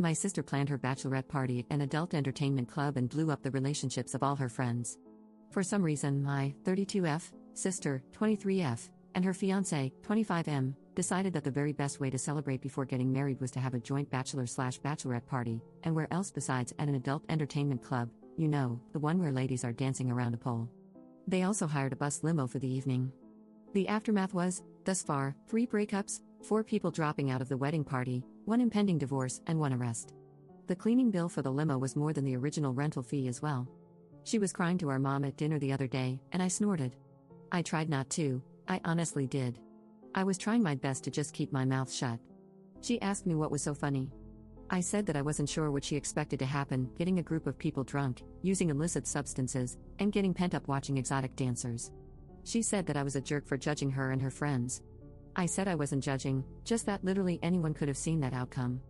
My sister planned her bachelorette party at an adult entertainment club and blew up the relationships of all her friends. For some reason, my 32F sister, 23F, and her fiancé, 25M, decided that the very best way to celebrate before getting married was to have a joint bachelor/bachelorette party, and where else besides at an adult entertainment club, you know, the one where ladies are dancing around a pole. They also hired a bus limo for the evening. The aftermath was, thus far, 3 breakups, 4 people dropping out of the wedding party, 1 impending divorce, and 1 arrest. The cleaning bill for the limo was more than the original rental fee as well. She was crying to our mom at dinner the other day, and I snorted. I tried not to, I honestly did. I was trying my best to just keep my mouth shut. She asked me what was so funny. I said that I wasn't sure what she expected to happen, getting a group of people drunk, using illicit substances, and getting pent up watching exotic dancers. She said that I was a jerk for judging her and her friends. I said I wasn't judging, just that literally anyone could have seen that outcome.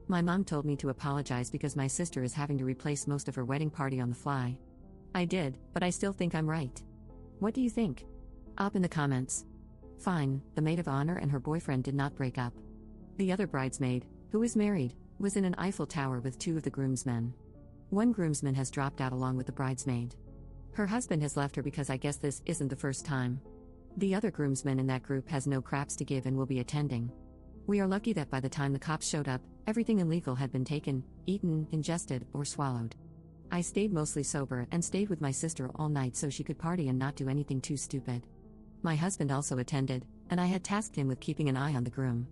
My mom told me to apologize because my sister is having to replace most of her wedding party on the fly. I did, but I still think I'm right. What do you think? Up in the comments. Fine, the maid of honor and her boyfriend did not break up. The other bridesmaid, who is married, was in an Eiffel Tower with 2 of the groomsmen. One groomsman has dropped out along with the bridesmaid. Her husband has left her because I guess this isn't the first time. The other groomsman in that group has no craps to give and will be attending. We are lucky that by the time the cops showed up, everything illegal had been taken, eaten, ingested, or swallowed. I stayed mostly sober and stayed with my sister all night so she could party and not do anything too stupid. My husband also attended, and I had tasked him with keeping an eye on the groom.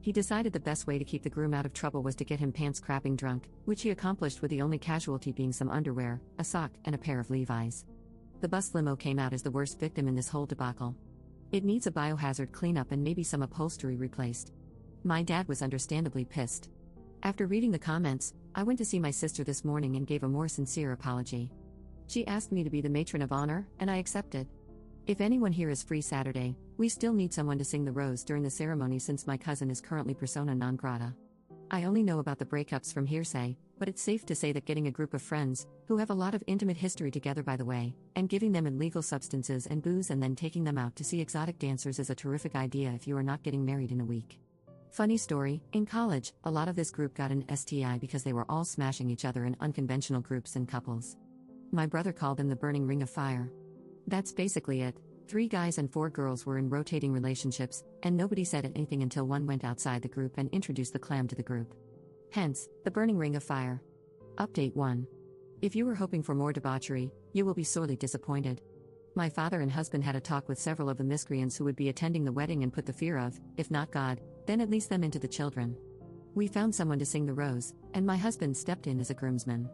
He decided the best way to keep the groom out of trouble was to get him pants-crapping drunk, which he accomplished with the only casualty being some underwear, a sock, and a pair of Levi's. The bus limo came out as the worst victim in this whole debacle. It needs a biohazard cleanup and maybe some upholstery replaced. My dad was understandably pissed. After reading the comments, I went to see my sister this morning and gave a more sincere apology. She asked me to be the matron of honor, and I accepted. If anyone here is free Saturday, we still need someone to sing the rose during the ceremony since my cousin is currently persona non grata. I only know about the breakups from hearsay, but it's safe to say that getting a group of friends, who have a lot of intimate history together by the way, and giving them illegal substances and booze and then taking them out to see exotic dancers is a terrific idea if you are not getting married in a week. Funny story, in college, a lot of this group got an STI because they were all smashing each other in unconventional groups and couples. My brother called them the burning ring of fire. That's basically it. 3 guys and 4 girls were in rotating relationships, and nobody said anything until one went outside the group and introduced the clam to the group. Hence, the burning ring of fire. Update 1. If you were hoping for more debauchery, you will be sorely disappointed. My father and husband had a talk with several of the miscreants who would be attending the wedding and put the fear of, if not God, then at least them into the children. We found someone to sing the rose, and my husband stepped in as a groomsman.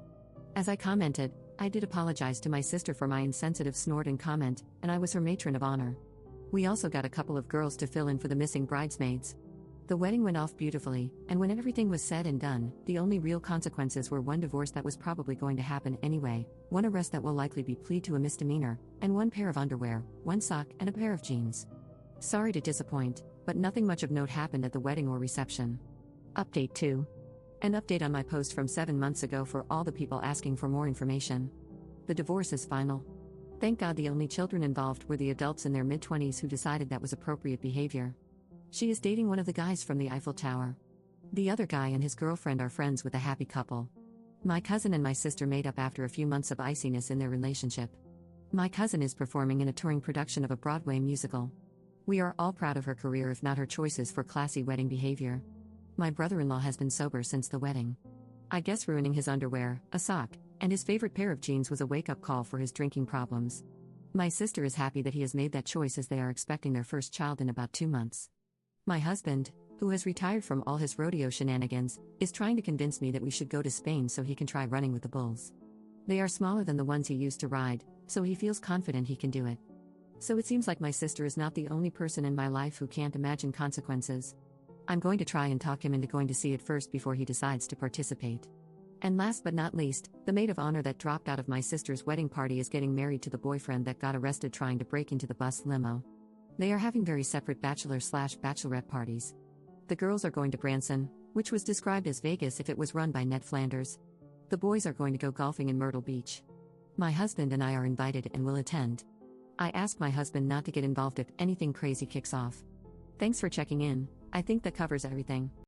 As I commented, I did apologize to my sister for my insensitive snort and comment, and I was her matron of honor. We also got a couple of girls to fill in for the missing bridesmaids. The wedding went off beautifully, and when everything was said and done, the only real consequences were 1 divorce that was probably going to happen anyway, 1 arrest that will likely be plead to a misdemeanor, and 1 pair of underwear, 1 sock, and a pair of jeans. Sorry to disappoint, but nothing much of note happened at the wedding or reception. Update 2. An update on my post from 7 months ago for all the people asking for more information. The divorce is final. Thank God the only children involved were the adults in their mid-20s who decided that was appropriate behavior. She is dating one of the guys from the Eiffel Tower. The other guy and his girlfriend are friends with the happy couple. My cousin and my sister made up after a few months of iciness in their relationship. My cousin is performing in a touring production of a Broadway musical. We are all proud of her career if not her choices for classy wedding behavior. My brother-in-law has been sober since the wedding. I guess ruining his underwear, a sock, and his favorite pair of jeans was a wake-up call for his drinking problems. My sister is happy that he has made that choice as they are expecting their first child in about 2 months. My husband, who has retired from all his rodeo shenanigans, is trying to convince me that we should go to Spain so he can try running with the bulls. They are smaller than the ones he used to ride, so he feels confident he can do it. So it seems like my sister is not the only person in my life who can't imagine consequences. I'm going to try and talk him into going to see it first before he decides to participate. And last but not least, the maid of honor that dropped out of my sister's wedding party is getting married to the boyfriend that got arrested trying to break into the bus limo. They are having very separate bachelor/bachelorette parties. The girls are going to Branson, which was described as Vegas if it was run by Ned Flanders. The boys are going to go golfing in Myrtle Beach. My husband and I are invited and will attend. I asked my husband not to get involved if anything crazy kicks off. Thanks for checking in. I think that covers everything.